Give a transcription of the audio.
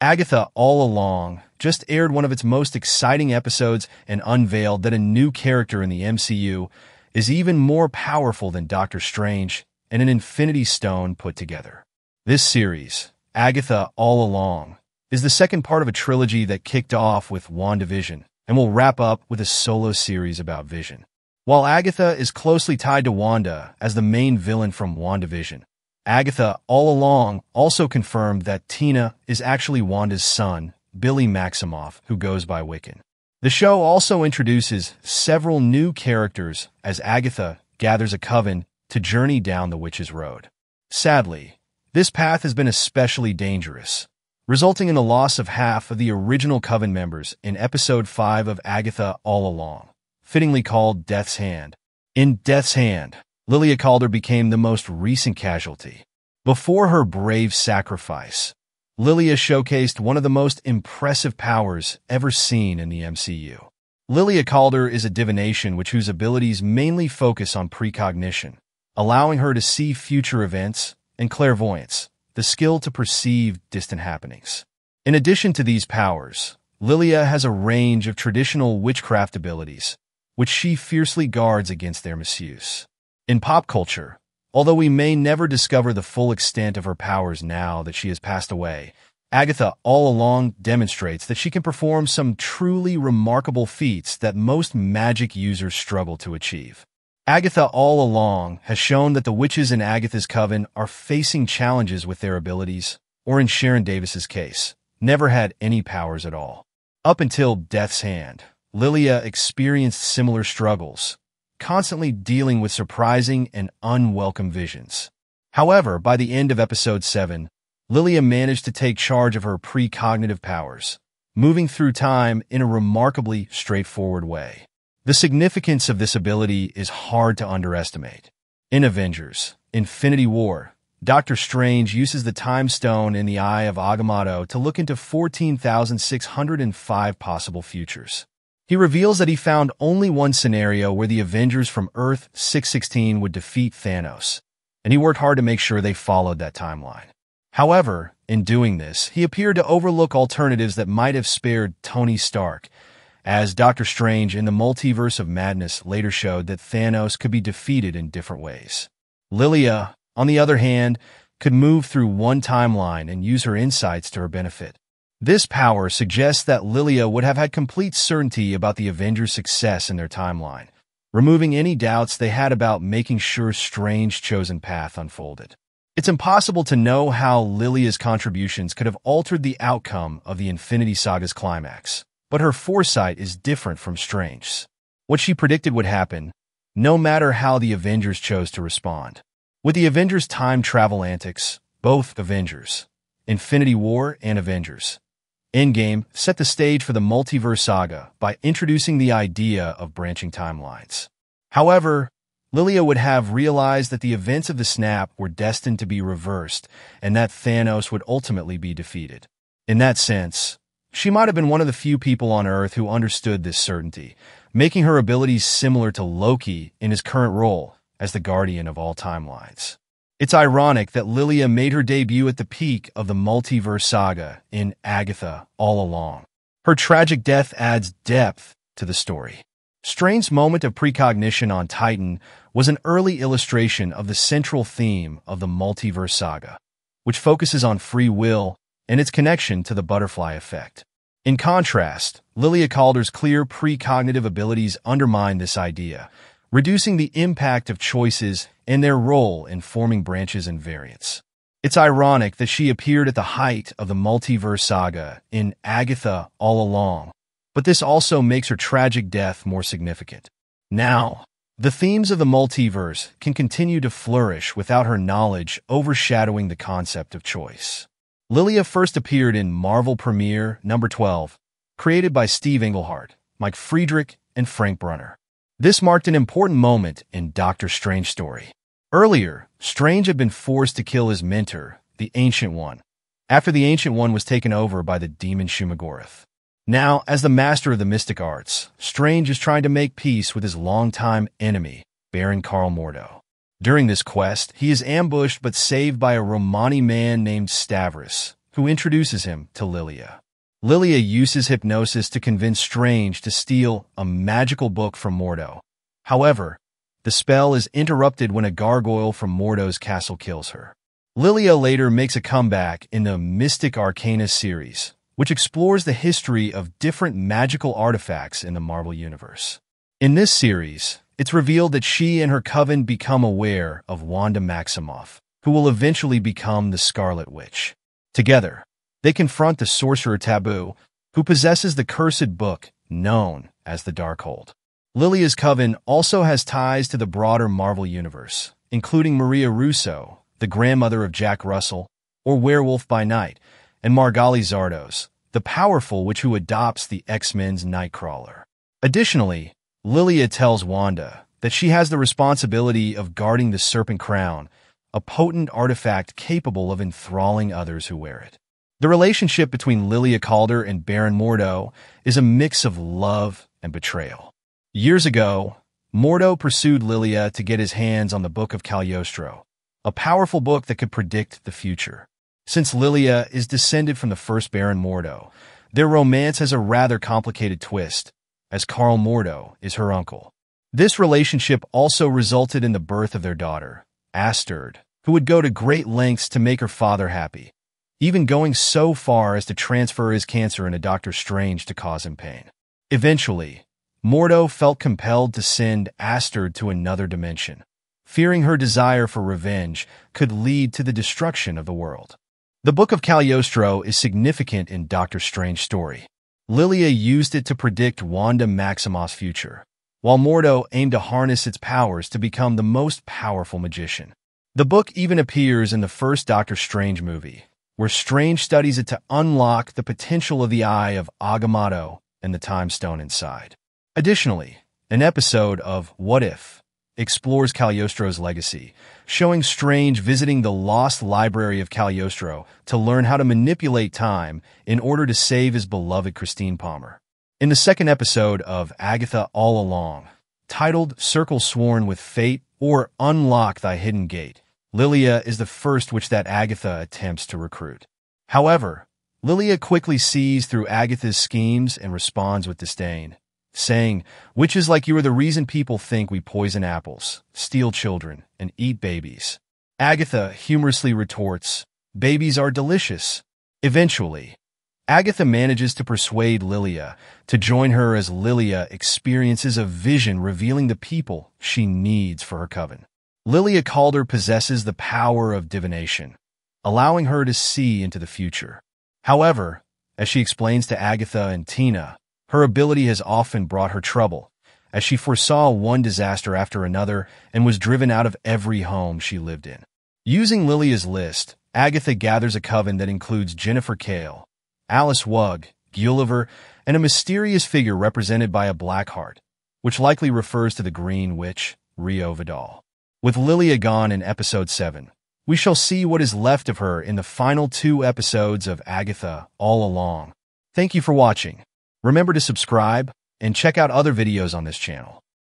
Agatha All Along just aired one of its most exciting episodes and unveiled that a new character in the MCU is even more powerful than Doctor Strange and an Infinity Stone put together. This series, Agatha All Along, is the second part of a trilogy that kicked off with WandaVision and will wrap up with a solo series about Vision. While Agatha is closely tied to Wanda as the main villain from WandaVision, Agatha All Along also confirmed that Tina is actually Wanda's son, Billy Maximoff, who goes by Wiccan. The show also introduces several new characters as Agatha gathers a coven to journey down the witch's road. Sadly, this path has been especially dangerous, resulting in the loss of half of the original coven members in Episode 5 of Agatha All Along, fittingly called Death's Hand. In Death's Hand, Lilia Calderu became the most recent casualty. Before her brave sacrifice, Lilia showcased one of the most impressive powers ever seen in the MCU. Lilia Calderu is a divination whose abilities mainly focus on precognition, allowing her to see future events, and clairvoyance, the skill to perceive distant happenings. In addition to these powers, Lilia has a range of traditional witchcraft abilities, which she fiercely guards against their misuse. In pop culture, although we may never discover the full extent of her powers now that she has passed away, Agatha All Along demonstrates that she can perform some truly remarkable feats that most magic users struggle to achieve. Agatha All Along has shown that the witches in Agatha's coven are facing challenges with their abilities, or in Sharon Davis's case, never had any powers at all. Up until Death's Hand, Lilia experienced similar struggles, constantly dealing with surprising and unwelcome visions. However, by the end of Episode 7, Lilia managed to take charge of her precognitive powers, moving through time in a remarkably straightforward way. The significance of this ability is hard to underestimate. In Avengers: Infinity War, Doctor Strange uses the Time Stone in the Eye of Agamotto to look into 14,605 possible futures. He reveals that he found only one scenario where the Avengers from Earth 616 would defeat Thanos, and he worked hard to make sure they followed that timeline. However, in doing this, he appeared to overlook alternatives that might have spared Tony Stark, as Doctor Strange in the Multiverse of Madness later showed that Thanos could be defeated in different ways. Lilia, on the other hand, could move through one timeline and use her insights to her benefit. This power suggests that Lilia would have had complete certainty about the Avengers' success in their timeline, removing any doubts they had about making sure Strange's chosen path unfolded. It's impossible to know how Lilia's contributions could have altered the outcome of the Infinity Saga's climax, but her foresight is different from Strange's. What she predicted would happen, no matter how the Avengers chose to respond. With the Avengers' time travel antics, both Avengers, Infinity War and Avengers Endgame, set the stage for the multiverse saga by introducing the idea of branching timelines. However, Lilia would have realized that the events of the snap were destined to be reversed and that Thanos would ultimately be defeated. In that sense, she might have been one of the few people on Earth who understood this certainty, making her abilities similar to Loki in his current role as the guardian of all timelines. It's ironic that Lilia made her debut at the peak of the multiverse saga in Agatha All Along. Her tragic death adds depth to the story. Strange's moment of precognition on Titan was an early illustration of the central theme of the multiverse saga, which focuses on free will and its connection to the butterfly effect. In contrast, Lilia Calderu's clear precognitive abilities undermine this idea, reducing the impact of choices and their role in forming branches and variants. It's ironic that she appeared at the height of the multiverse saga in Agatha All Along, but this also makes her tragic death more significant. Now, the themes of the multiverse can continue to flourish without her knowledge overshadowing the concept of choice. Lilia first appeared in Marvel Premiere number 12, created by Steve Englehart, Mike Friedrich, and Frank Brunner. This marked an important moment in Doctor Strange's story. Earlier, Strange had been forced to kill his mentor, the Ancient One, after the Ancient One was taken over by the demon Shumagorath. Now, as the master of the mystic arts, Strange is trying to make peace with his longtime enemy, Baron Karl Mordo. During this quest, he is ambushed but saved by a Romani man named Stavros, who introduces him to Lilia. Lilia uses hypnosis to convince Strange to steal a magical book from Mordo. However, the spell is interrupted when a gargoyle from Mordo's castle kills her. Lilia later makes a comeback in the Mystic Arcana series, which explores the history of different magical artifacts in the Marvel Universe. In this series, it's revealed that she and her coven become aware of Wanda Maximoff, who will eventually become the Scarlet Witch. Together, they confront the sorcerer Taboo, who possesses the cursed book known as the Darkhold. Lilia's coven also has ties to the broader Marvel Universe, including Maria Russo, the grandmother of Jack Russell, or Werewolf by Night, and Margali Zardos, the powerful witch who adopts the X-Men's Nightcrawler. Additionally, Lilia tells Wanda that she has the responsibility of guarding the Serpent Crown, a potent artifact capable of enthralling others who wear it. The relationship between Lilia Calderu and Baron Mordo is a mix of love and betrayal. Years ago, Mordo pursued Lilia to get his hands on the Book of Cagliostro, a powerful book that could predict the future. Since Lilia is descended from the first Baron Mordo, their romance has a rather complicated twist, as Karl Mordo is her uncle. This relationship also resulted in the birth of their daughter, Astrid, who would go to great lengths to make her father happy, even going so far as to transfer his cancer into Doctor Strange to cause him pain. Eventually, Mordo felt compelled to send Astrid to another dimension, fearing her desire for revenge could lead to the destruction of the world. The Book of Cagliostro is significant in Doctor Strange's story. Lilia used it to predict Wanda Maximoff's future, while Mordo aimed to harness its powers to become the most powerful magician. The book even appears in the first Doctor Strange movie, where Strange studies it to unlock the potential of the Eye of Agamotto and the Time Stone inside. Additionally, an episode of What If explores Cagliostro's legacy, showing Strange visiting the lost library of Cagliostro to learn how to manipulate time in order to save his beloved Christine Palmer. In the second episode of Agatha All Along, titled Circle Sworn with Fate or Unlock Thy Hidden Gate, Lilia is the first witch that Agatha attempts to recruit. However, Lilia quickly sees through Agatha's schemes and responds with disdain, saying, "Witches like you are the reason people think we poison apples, steal children, and eat babies." Agatha humorously retorts, "Babies are delicious." Eventually, Agatha manages to persuade Lilia to join her as Lilia experiences a vision revealing the people she needs for her coven. Lilia Calderu possesses the power of divination, allowing her to see into the future. However, as she explains to Agatha and Tina, her ability has often brought her trouble, as she foresaw one disaster after another and was driven out of every home she lived in. Using Lilia's list, Agatha gathers a coven that includes Jennifer Kale, Alice Wug, Gulliver, and a mysterious figure represented by a black heart, which likely refers to the Green Witch, Rio Vidal. With Lilia gone in Episode 7, we shall see what is left of her in the final 2 episodes of Agatha All Along. Thank you for watching. Remember to subscribe and check out other videos on this channel.